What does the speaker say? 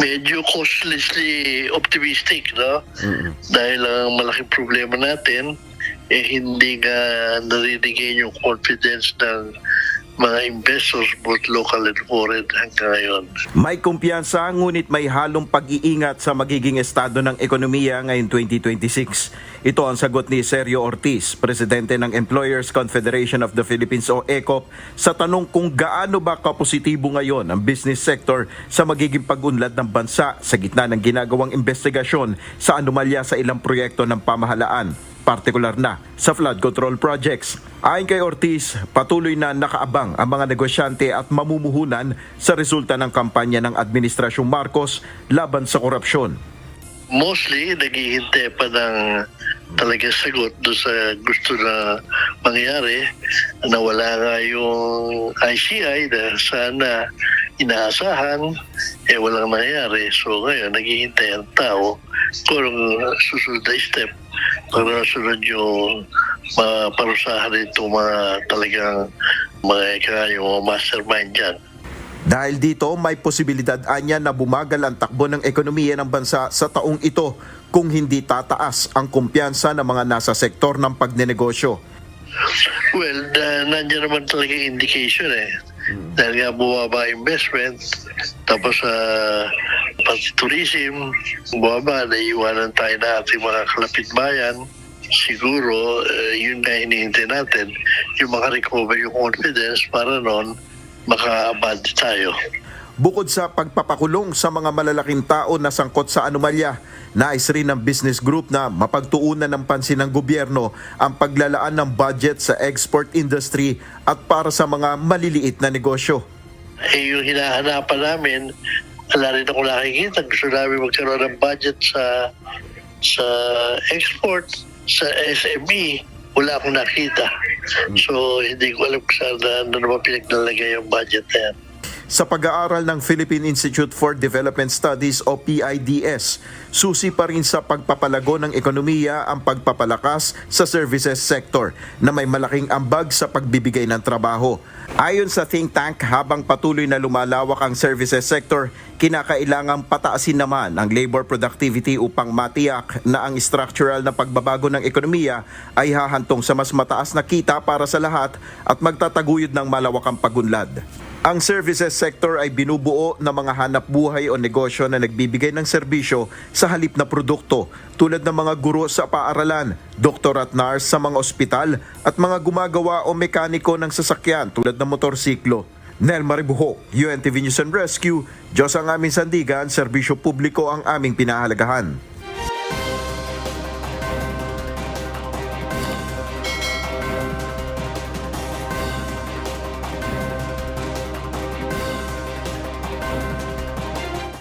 medyo cautiously optimistic, no? Mm. Dahil ang malaking problema natin, hindi nga naririgay yung confidence ng mga investors, both local and foreign hanggang ngayon. May kumpiyansa ngunit may halong pag-iingat sa magiging estado ng ekonomiya ngayong 2026. Ito ang sagot ni Sergio Ortiz, presidente ng Employers Confederation of the Philippines o ECOP, sa tanong kung gaano ba kapositibo ngayon ang business sector sa magiging pag-unlad ng bansa sa gitna ng ginagawang investigasyon sa anomalya sa ilang proyekto ng pamahalaan, partikular na sa flood control projects. Ayon kay Ortiz, patuloy na nakaabang ang mga negosyante at mamumuhunan sa resulta ng kampanya ng Administrasyong Marcos laban sa korupsyon. Mostly, naghihintay pa ng talaga sagot doon sa gusto na mangyari. Nawala nga yung ICI na sana inaasahan, walang nangyari. So ngayon, naghihintay ang tao kung susunod na step para sunod yung maparusahan itong mga talagang yung mastermind dyan. Dahil dito, may posibilidad anya na bumagal ang takbo ng ekonomiya ng bansa sa taong ito kung hindi tataas ang kumpiyansa ng mga nasa sektor ng pagnenegosyo. Well, nandiyan naman talaga indication Dahil nga bumaba investment, tapos pati tourism, bumaba, naiiwanan tayo na ating mga kalapit bayan. Siguro, yun na hinihintay natin, yung makarecover yung confidence para noon maka-abad tayo. Bukod sa pagpapakulong sa mga malalaking tao na sangkot sa anomalya, nais rin ng business group na mapagtuunan ng pansin ng gobyerno ang paglalaan ng budget sa export industry at para sa mga maliliit na negosyo. Yung hinahanapan namin, wala rin ako nakikita. Gusto namin magkaroon ng budget sa export, sa SME. Wala akong nakita. So, hindi ko alam kung saan na naman pinaglalagay yung budget na yan. Sa pag-aaral ng Philippine Institute for Development Studies o PIDS, susi pa rin sa pagpapalago ng ekonomiya ang pagpapalakas sa services sector na may malaking ambag sa pagbibigay ng trabaho. Ayon sa think tank, habang patuloy na lumalawak ang services sector, kinakailangang pataasin naman ang labor productivity upang matiyak na ang structural na pagbabago ng ekonomiya ay hahantong sa mas mataas na kita para sa lahat at magtataguyod ng malawakang pagunlad. Ang services sector ay binubuo ng mga hanap buhay o negosyo na nagbibigay ng serbisyo sa halip na produkto tulad ng mga guro sa paaralan, doktor at nurse sa mga ospital at mga gumagawa o mekaniko ng sasakyan tulad ng motorsiklo. Nel Maribuho, UNTV News and Rescue, Diyos ang aming sandigan, serbisyo publiko ang aming pinahalagahan.